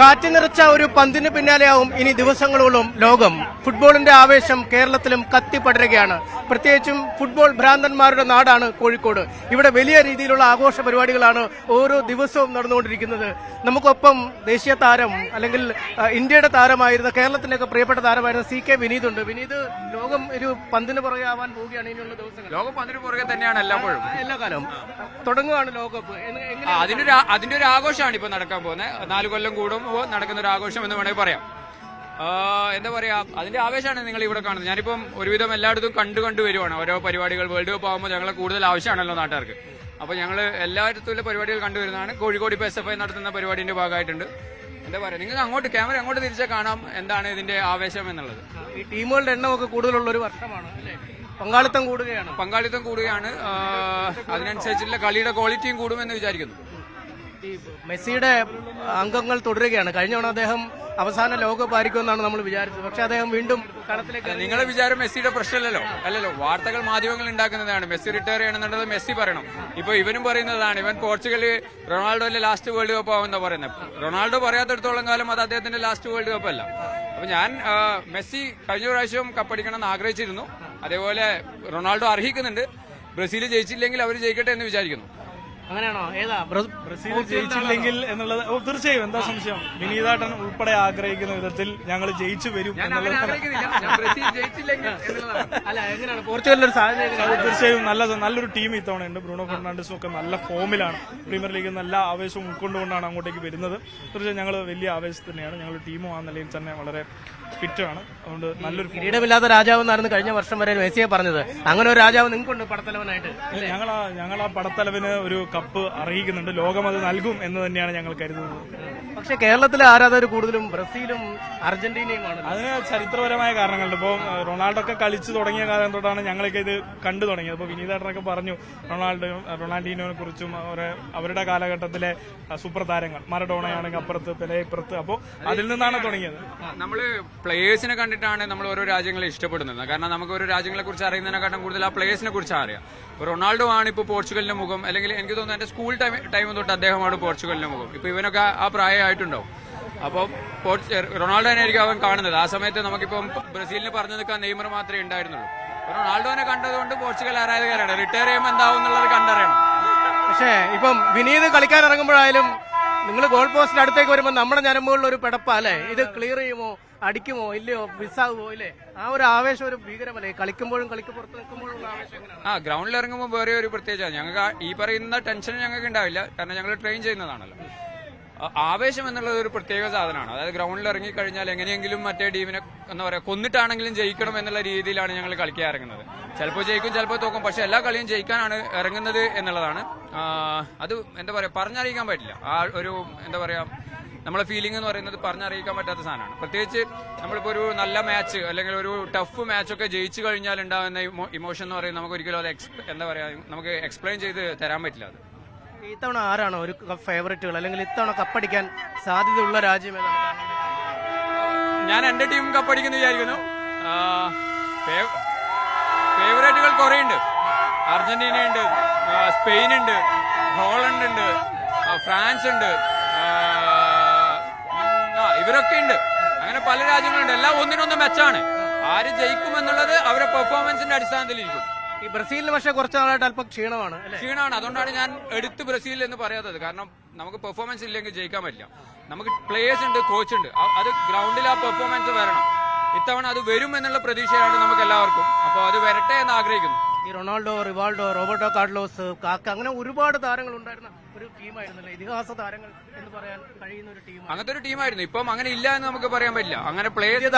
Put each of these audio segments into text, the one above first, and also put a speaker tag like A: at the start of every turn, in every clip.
A: കാറ്റ് നിറച്ച ഒരു പന്തിന് പിന്നാലെയാവും ഇനി ദിവസങ്ങളോളം ലോകം. ഫുട്ബോളിന്റെ ആവേശം കേരളത്തിലും കത്തിപ്പടരുകയാണ്. പ്രത്യേകിച്ചും ഫുട്ബോൾ ഭ്രാന്തന്മാരുടെ നാടാണ് കോഴിക്കോട്. ഇവിടെ വലിയ രീതിയിലുള്ള ആഘോഷ പരിപാടികളാണ് ഓരോ ദിവസവും നടന്നുകൊണ്ടിരിക്കുന്നത്. നമുക്കൊപ്പം ദേശീയ താരം അല്ലെങ്കിൽ ഇന്ത്യയുടെ താരമായിരുന്ന കേരളത്തിന്റെയൊക്കെ പ്രിയപ്പെട്ട താരമായിരുന്ന CK വിനീത് ഉണ്ട്. വിനീത്, ലോകം ഒരു പന്തിന് പുറകെ ആവാൻ പോവുകയാണ് ഇനിയുള്ള ദിവസങ്ങൾ.
B: ലോകം പന്തിന് പുറകെ തന്നെയാണ് എല്ലാപ്പോഴും,
A: എല്ലാ കാലവും തുടങ്ങുകയാണ് ലോകകപ്പ്.
B: അതിന്റെ ഒരു ആഘോഷമാണ് ഇപ്പൊ നടക്കാൻ പോകുന്നത്. 4 കൊല്ലം കൂടുമ്പോൾ നടക്കുന്ന ഒരു ആഘോഷം എന്ന് വേണമെങ്കിൽ പറയാം. എന്താ പറയാ, അതിന്റെ ആവേശമാണ് നിങ്ങൾ ഇവിടെ കാണുന്നത്. ഞാനിപ്പം ഒരുവിധം എല്ലായിടത്തും കണ്ടു വരുവാണ് ഓരോ പരിപാടികൾ. വേൾഡ് കപ്പ് ആകുമ്പോൾ ഞങ്ങളെ കൂടുതൽ ആവശ്യമാണല്ലോ നാട്ടുകാർക്ക്. അപ്പൊ ഞങ്ങൾ എല്ലായിടത്തുള്ള പരിപാടികൾ കണ്ടുവരുന്നതാണ്. കോഴിക്കോട് ഇപ്പൊ SFI നടത്തുന്ന പരിപാടിന്റെ ഭാഗമായിട്ടുണ്ട്. എന്താ പറയാ, നിങ്ങൾക്ക് അങ്ങോട്ട് ക്യാമറ അങ്ങോട്ട് തിരിച്ചാൽ കാണാം എന്താണ് ഇതിന്റെ ആവേശം എന്നുള്ളത്.
A: ഈ ടീമുകളുടെ എണ്ണമൊക്കെ കൂടുതലുള്ള ഒരു വർഷമാണ് അല്ലേ? പങ്കാളിത്തം കൂടുകയാണ്. അതിനനുസരിച്ചുള്ള കളിയുടെ ക്വാളിറ്റിയും കൂടുമെന്ന് വിചാരിക്കുന്നു. ഈ മെസ്സിയുടെ അംഗങ്ങൾ തുടരുകയാണ്. കഴിഞ്ഞ തവണ അദ്ദേഹം അവസാന ലോകകപ്പ് ആയിരിക്കുമെന്നാണ് നമ്മൾ വിചാരിച്ചത്. പക്ഷെ അദ്ദേഹം വീണ്ടും കളത്തിലേക്ക്.
B: നിങ്ങളെ വിചാരം മെസ്സിയുടെ പ്രശ്നമല്ലല്ലോ. വാർത്തകൾ മാധ്യമങ്ങൾ ഉണ്ടാക്കുന്നതാണ്. മെസ്സി റിട്ടയർ ചെയ്യണമെന്നുള്ളത് മെസ്സി പറയണം. ഇപ്പൊ ഇവനും പറയുന്നതാണ്, ഇവൻ പോർച്ചുഗൽ റൊണാൾഡോന്റെ ലാസ്റ്റ് വേൾഡ് കപ്പ് ആവുമെന്നാ പറയുന്നത്. റൊണാൾഡോ പറയാത്തിടത്തോളം കാലം അത് അദ്ദേഹത്തിന്റെ ലാസ്റ്റ് വേൾഡ് കപ്പ് അല്ല. അപ്പൊ ഞാൻ മെസ്സി കഴിഞ്ഞ പ്രാവശ്യം കപ്പടിക്കണം എന്ന് ആഗ്രഹിച്ചിരുന്നു. അതേപോലെ റൊണാൾഡോ അർഹിക്കുന്നുണ്ട്. ബ്രസീൽ ജയിച്ചില്ലെങ്കിൽ അവർ ജയിക്കട്ടെ എന്ന് വിചാരിക്കുന്നു.
A: അങ്ങനെയാണോ? ഏതാ
C: ബ്രസീൽ ജയിച്ചില്ലെങ്കിൽ എന്നുള്ളത് തീർച്ചയായും എന്താ സംശയം. വിനീതാട്ടൻ ഉൾപ്പെടെ ആഗ്രഹിക്കുന്ന വിധത്തിൽ ഞങ്ങൾ ജയിച്ചു വരും
A: പോർച്ചുഗലിന്റെ സാധ്യത.
C: തീർച്ചയായും നല്ലൊരു ടീം ഇത്തവണയുണ്ട്. ബ്രൂണോ ഫെർണാണ്ടസും ഒക്കെ നല്ല ഫോമിലാണ്. പ്രീമിയർ ലീഗ് നല്ല ആവേശവും ഉൾക്കൊണ്ടുകൊണ്ടാണ് അങ്ങോട്ടേക്ക് വരുന്നത്. തീർച്ചയായും ഞങ്ങൾ വലിയ ആവേശം തന്നെയാണ്. ഞങ്ങൾ ടീമും ആ നിലയിൽ തന്നെ വളരെ ഫിറ്റാണ്. അതുകൊണ്ട് നല്ലൊരു
A: കിരീടമില്ലാത്ത രാജാവ് എന്നായിരുന്നു കഴിഞ്ഞ വർഷം വരെ മെസ്സിയെ പറഞ്ഞത്. അങ്ങനെ ഒരു രാജാവ് നിങ്ങൾക്കുണ്ട് പടത്തലവനായിട്ട്.
C: ഞങ്ങൾ ആ പടത്തലവിന് ഒരു കപ്പ് അർഹിക്കുന്നുണ്ട്. ലോകം അത് നൽകും എന്ന് തന്നെയാണ് ഞങ്ങൾ കരുതുന്നത്.
A: പക്ഷെ കേരളത്തിലെ ആരാധകർ കൂടുതലും ബ്രസീലും അർജന്റീനയുമാണ്.
C: അതിന് ചരിത്രപരമായ കാരണങ്ങളുണ്ട്. ഇപ്പോൾ റൊണാൾഡോ ഒക്കെ കളിച്ചു തുടങ്ങിയ കാലം തൊട്ടാണ് ഞങ്ങളൊക്കെ ഇത് കണ്ടു തുടങ്ങിയത്. അപ്പോൾ വിനീതേട്ടനൊക്കെ പറഞ്ഞു റൊണാൾഡീനോയെ കുറിച്ചും അവരുടെ കാലഘട്ടത്തിലെ സൂപ്പർ താരങ്ങൾ, മറഡോണയാണെങ്കിൽ അപ്പുറത്ത്, പെലെ ഇപ്പുറത്ത്. അപ്പോൾ അതിൽ നിന്നാണ് തുടങ്ങിയത്.
B: നമ്മള് പ്ലേയേഴ്സിനെ കണ്ടിട്ടാണ് നമ്മൾ ഓരോ രാജ്യങ്ങളെ ഇഷ്ടപ്പെടുന്നത്. കാരണം നമുക്ക് ഓരോ രാജ്യങ്ങളെ കുറിച്ച് അറിയുന്നതിനെക്കാട്ടും കൂടുതൽ ആ പ്ലേയേഴ്സിനെ കുറിച്ച് അറിയാം. റൊണാൾഡോ ആണ് ഇപ്പോൾ പോർച്ചുഗലിന്റെ മുഖം. അല്ലെങ്കിൽ എനിക്ക് തോന്നുന്നു എന്റെ സ്കൂൾ ടൈം തൊട്ട് അദ്ദേഹമാണ് പോർച്ചുഗലിന്റെ മുഖം. ഇപ്പൊ ഇവനൊക്കെ ആ പ്രായമായിട്ടുണ്ടാവും. അപ്പോൾ റൊണാൾഡോനെ ആയിരിക്കും അവൻ കാണുന്നത്. ആ സമയത്ത് നമുക്കിപ്പം ബ്രസീലിന് പറഞ്ഞു നിൽക്കാൻ നെയ്മർ മാത്രമേ ഉണ്ടായിരുന്നുള്ളൂ. റൊണാൾഡോനെ കണ്ടതുകൊണ്ട് പോർച്ചുഗൽ ആരാധകരാണ്. റിട്ടയർ ചെയ്യുമ്പോൾ എന്താവും എന്നുള്ളത് കണ്ടറിയണം.
A: പക്ഷേ ഇപ്പം വിനീത് കളിക്കാൻ ഇറങ്ങുമ്പോഴായാലും നിങ്ങൾ ഗോൾ പോസ്റ്റിന് അടുത്തേക്ക് വരുമ്പോൾ നമ്മുടെ ഞരമ്പുകളിൽ ഒരു പിടപ്പാ അല്ലേ? ഇത് ക്ലിയർ ചെയ്യുമോ, അടിക്കുമോ, ഇല്ലയോ, മിസ്സാകുമോ ഇല്ലേ? ആ ഒരു ആവേശം ഒരു ഭീകരമല്ലേ? കളിക്കുമ്പോഴും കളിക്ക് പുറത്ത് നിൽക്കുമ്പോഴുള്ള ആവേശം.
B: ഗ്രൗണ്ടിൽ ഇറങ്ങുമ്പോൾ വേറെ ഒരു പ്രത്യേകത. ഞങ്ങൾക്ക് ഈ പറയുന്ന ടെൻഷൻ ഞങ്ങൾക്ക് ഉണ്ടാവില്ല. കാരണം ഞങ്ങൾ ട്രെയിൻ ചെയ്യുന്നതാണല്ലോ. ആവേശം എന്നുള്ളത് ഒരു പ്രത്യേക സാധനമാണ്. അതായത് ഗ്രൗണ്ടിൽ ഇറങ്ങിക്കഴിഞ്ഞാൽ എങ്ങനെയെങ്കിലും മറ്റേ ടീമിനെ എന്താ പറയാ കൊന്നിട്ടാണെങ്കിലും ജയിക്കണം എന്നുള്ള രീതിയിലാണ് ഞങ്ങൾ കളിക്കാൻ ഇറങ്ങുന്നത്. ചിലപ്പോൾ ജയിക്കും, ചിലപ്പോൾ തോക്കും. പക്ഷെ എല്ലാ കളിയും ജയിക്കാനാണ് ഇറങ്ങുന്നത് എന്നുള്ളതാണ്. അത് എന്താ പറയാ പറഞ്ഞറിയിക്കാൻ പറ്റില്ല. ആ ഒരു എന്താ പറയാ നമ്മളെ ഫീലിംഗ് എന്ന് പറയുന്നത് പറഞ്ഞറിയിക്കാൻ പറ്റാത്ത സാധനമാണ്. പ്രത്യേകിച്ച് നമ്മളിപ്പോൾ ഒരു നല്ല മാച്ച് അല്ലെങ്കിൽ ഒരു ടഫ് മാച്ചൊക്കെ ജയിച്ചു കഴിഞ്ഞാൽ ഉണ്ടാകുന്ന ഇമോഷൻ എന്ന് പറയുന്നത് നമുക്ക് ഒരിക്കലും അത് എന്താ പറയാ നമുക്ക് എക്സ്പ്ലെയിൻ ചെയ്ത് തരാൻ പറ്റില്ല. അത്
A: ഇത്തവണ ആരാണോ ഒരു ഫേവറേറ്റുകൾ അല്ലെങ്കിൽ ഇത്തവണ കപ്പടിക്കാൻ സാധ്യതയുള്ള രാജ്യം ഏതാണ്?
B: ഞാൻ എന്റെ ടീം കപ്പടിക്കുന്നു വിചാരിക്കുന്നു. ഫേവറേറ്റുകൾ കുറെ ഉണ്ട്. അർജന്റീന ഉണ്ട്, സ്പെയിൻ ഉണ്ട്, ഹോളണ്ട് ഉണ്ട്, ഫ്രാൻസ് ഉണ്ട്, ഇവരൊക്കെ ഉണ്ട്. അങ്ങനെ പല രാജ്യങ്ങളുണ്ട്. എല്ലാം ഒന്നിനൊന്നും മെച്ചാണ്. ആര് ജയിക്കുമെന്നുള്ളത് അവരുടെ പെർഫോമൻസിന്റെ അടിസ്ഥാനത്തിലിരിക്കും.
A: ഈ ബ്രസീലിന് പക്ഷേ കുറച്ച് നാളായിട്ട് അല്പം ക്ഷീണമാണ്.
B: അതുകൊണ്ടാണ് ഞാൻ എടുത്ത് ബ്രസീൽ എന്ന് പറയാത്തത്. കാരണം നമുക്ക് പെർഫോമൻസ് ഇല്ലെങ്കിൽ ജയിക്കാൻ പറ്റില്ല. നമുക്ക് പ്ലേയേഴ്സ് ഉണ്ട്, കോച്ച് ഉണ്ട്. അത് ഗ്രൗണ്ടിൽ ആ പെർഫോമൻസ് വരണം. ഇത്തവണ അത് വരും എന്നുള്ള പ്രതീക്ഷയാണ് നമുക്ക് എല്ലാവർക്കും. അപ്പോൾ അത് വരട്ടെ എന്ന് ആഗ്രഹിക്കുന്നു.
A: ഈ റൊണാൾഡോ, റിവാൾഡോ, റോബർട്ടോ കാർലോസ്, കാക്ക, അങ്ങനെ ഒരുപാട് താരങ്ങൾ ഉണ്ടായിരുന്ന ഒരു ടീമായിരുന്നല്ലേ? ഇതിഹാസ താരങ്ങൾ എന്ന് പറയാൻ കഴിയുന്ന ഒരു ടീം.
B: അങ്ങനത്തെ ഒരു ടീമായിരുന്നു. ഇപ്പം അങ്ങനെ ഇല്ല എന്ന് നമുക്ക് പറയാൻ പറ്റില്ല. അങ്ങനെ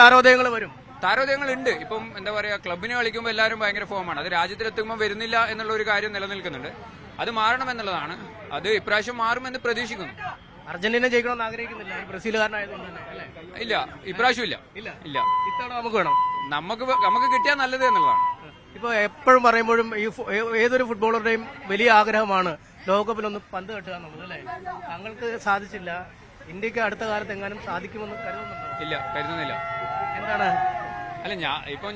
A: താരോദയങ്ങൾ വരും.
B: താരോദയങ്ങൾ ഉണ്ട്. ഇപ്പം എന്താ പറയാ ക്ലബിന് കളിക്കുമ്പോൾ എല്ലാവരും ഭയങ്കര ഫോമാണ്. അത് രാജ്യത്തിലെത്തുമ്പോൾ വരുന്നില്ല എന്നുള്ള ഒരു കാര്യം നിലനിൽക്കുന്നുണ്ട്. അത് മാറണം എന്നുള്ളതാണ്. അത് ഇപ്രാവശ്യം മാറുമെന്ന് പ്രതീക്ഷിക്കുന്നു.
A: അർജന്റീന ജയിക്കണമെന്ന് ആഗ്രഹിക്കുന്നില്ല ഈ ബ്രസീലുകാരനായതുകൊണ്ട് തന്നെ?
B: ഇല്ല, ഇപ്രാവശ്യം ഇല്ല.
A: ഇത്തവണ നമുക്ക് വേണം.
B: നമുക്ക് കിട്ടിയാൽ നല്ലത് എന്നുള്ളതാണ്.
A: ഇപ്പൊ എപ്പോഴും പറയുമ്പോഴും ഈ ഏതൊരു ഫുട്ബോളറുടെയും വലിയ ആഗ്രഹമാണ് ലോകകപ്പിലൊന്ന് പന്ത് കെട്ടുക എന്നുള്ളത് അല്ലേ? താങ്കൾക്ക് സാധിച്ചില്ല. ഇന്ത്യക്ക് അടുത്ത കാലത്ത് എങ്ങാനും സാധിക്കുമെന്ന് കരുതുന്നുണ്ടോ?
B: ഇല്ല, കരുതുന്നില്ല.
A: എന്താണ്?
B: അല്ല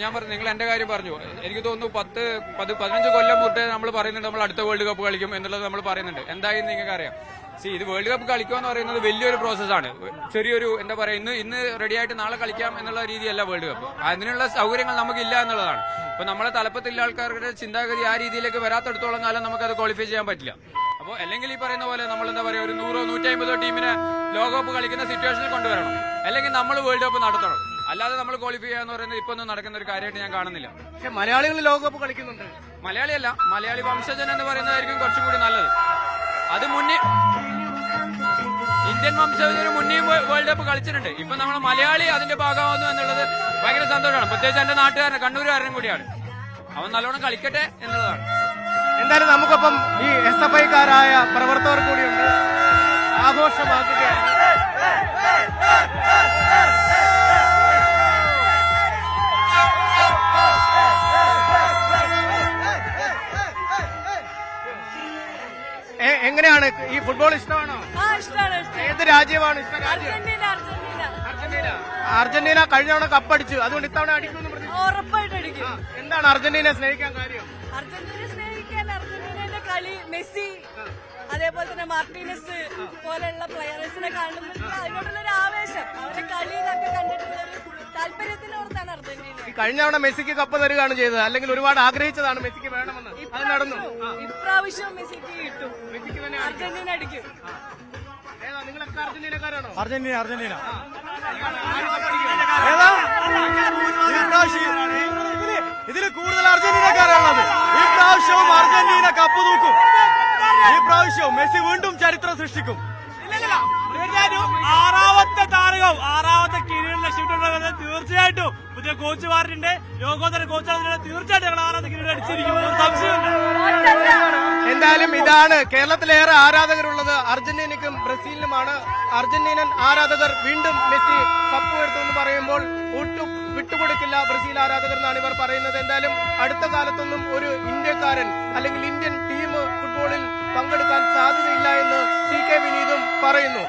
B: ഞാൻ പറഞ്ഞു, നിങ്ങൾ എന്റെ കാര്യം പറഞ്ഞു. എനിക്ക് തോന്നുന്നു 15 കൊല്ലം മുതൽ നമ്മൾ പറയുന്നുണ്ട് നമ്മൾ അടുത്ത വേൾഡ് കപ്പ് കളിക്കും എന്നുള്ളത് നമ്മൾ പറയുന്നുണ്ട്. എന്തായി നിങ്ങൾക്ക് അറിയാം. ഇത് വേൾഡ് കപ്പ് കളിക്കുക എന്ന് പറയുന്നത് വലിയൊരു പ്രോസസ്സാണ്. ചെറിയൊരു എന്താ പറയുക, ഇന്ന് റെഡിയായിട്ട് നാളെ കളിക്കാം എന്നുള്ള രീതിയല്ല വേൾഡ് കപ്പ്. അതിനുള്ള സൗകര്യങ്ങൾ നമുക്കില്ല എന്നുള്ളതാണ്. ഇപ്പൊ നമ്മളെ തലപ്പത്തുള്ള ആൾക്കാരുടെ ചിന്താഗതി ആ രീതിയിലേക്ക് വരാത്തടത്തോളം കാലം നമുക്കത് ക്വാളിഫൈ ചെയ്യാൻ പറ്റില്ല. അപ്പോൾ അല്ലെങ്കിൽ ഈ പറയുന്ന പോലെ നമ്മൾ എന്താ പറയുക, ഒരു 100-150 ടീമിനെ ലോകകപ്പ് കളിക്കുന്ന സിറ്റുവേഷനിൽ കൊണ്ടുവരണം. അല്ലെങ്കിൽ നമ്മൾ വേൾഡ് കപ്പ് നടത്തണം. അല്ലാതെ നമ്മൾ ക്വാളിഫൈ ചെയ്യാന്ന് പറയുന്നത് ഇപ്പൊ ഒന്നും നടക്കുന്ന ഒരു കാര്യമായിട്ട് ഞാൻ കാണുന്നില്ല.
A: പക്ഷെ മലയാളികൾ ലോകകപ്പ് കളിക്കുന്നുണ്ട്.
B: മലയാളിയല്ല, മലയാളി വംശജൻ എന്ന് പറയുന്നതായിരിക്കും കുറച്ചും കൂടി നല്ലത്. അത് മുന്നേ ഇന്ത്യൻ വംശജന് മുന്നേ വേൾഡ് കപ്പ് കളിച്ചിട്ടുണ്ട്. ഇപ്പൊ നമ്മൾ മലയാളി അതിന്റെ ഭാഗമാകുന്നു എന്നുള്ളത് ഭയങ്കര സന്തോഷമാണ്. പ്രത്യേകിച്ച് എന്റെ നാട്ടുകാരൻ, കണ്ണൂരുകാരനും കൂടിയാണ്. അവൻ നല്ലോണം കളിക്കട്ടെ എന്നുള്ളതാണ്.
A: എന്തായാലും നമുക്കൊപ്പം ഈ SFI-ക്കാരായ പ്രവർത്തകർ കൂടിയുണ്ട്. ആഘോഷമാക്കുകയാണ്. എങ്ങനെയാണ് ഈ ഫുട്ബോൾ ഇഷ്ടമാണോ? ഏത് രാജ്യമാണ് ഇഷ്ടം? അർജന്റീന കഴിഞ്ഞ തവണ കപ്പടിച്ചു, അതുകൊണ്ട് ഇത്തവണ അടിക്കുമെന്ന് പ്രതീക്ഷിക്കുന്നു. എന്താണ് അർജന്റീന സ്നേഹിക്കാൻ കാര്യം?
D: അർജന്റീനയുടെ കളി, മെസ്സി, അതേപോലെ തന്നെ മാർട്ടീനസ് പോലെയുള്ള പ്ലെയേഴ്സിനെ കാണുമ്പോൾ അതിനോടുള്ളൊരു ആവേശം, അവരുടെ കളിയിലൊക്കെ കണ്ടിട്ടുള്ളൊരു താല്പര്യത്തിനോർത്താണ് അർജന്റീന.
A: കഴിഞ്ഞ തവണ മെസ്സിക്ക് കപ്പ് തരികയാണ് ചെയ്തത്, അല്ലെങ്കിൽ ഒരുപാട് ആഗ്രഹിച്ചതാണ് മെസ്സിക്ക് വേണമെന്ന്. അത് നടന്നു.
D: ഇപ്രാവശ്യം മെസ്സിക്ക് കിട്ടും, അർജന്റീന അടിക്കും.
A: നിങ്ങളൊക്കെ അർജന്റീനക്കാരാണോ?
C: അർജന്റീന ഇതിൽ കൂടുതൽ അർജന്റീനക്കാരാണുള്ളത്. ഈ പ്രാവശ്യവും അർജന്റീന കപ്പ് തൂക്കും. ഈ പ്രാവശ്യവും മെസ്സി വീണ്ടും ചരിത്രം സൃഷ്ടിക്കും. തീർച്ചയായിട്ടും ആറാമത്തെ കിരീടം ലക്ഷ്യമിട്ടുള്ളത് തീർച്ചയായിട്ടും പുതിയ കോച്ചുമാരുടെ യോഗോത്തര കോച്ചാണ്. തീർച്ചയായിട്ടും ഞങ്ങൾ 6ാമത്തെ കിരീടം അടിച്ചിരിക്കും, സംശയമില്ല.
A: എന്തായാലും ഇതാണ് കേരളത്തിലേറെ ആരാധകരുള്ളത് അർജന്റീനയ്ക്കും ബ്രസീലിനുമാണ്. അർജന്റീനൻ ആരാധകർ വീണ്ടും മെസ്സി കപ്പ് ഉയർത്തുമെന്ന് പറയുമ്പോൾ ഒട്ടും വിട്ടുകൊടുക്കില്ല ബ്രസീൽ ആരാധകർ എന്നാണ് ഇവർ പറയുന്നത്. എന്തായാലും അടുത്ത കാലത്തൊന്നും ഒരു ഇന്ത്യക്കാരൻ അല്ലെങ്കിൽ ഇന്ത്യൻ ടീം ഫുട്ബോളിൽ പങ്കെടുക്കാൻ സാധ്യതയില്ല എന്ന് CK വിനീതും പറയുന്നു.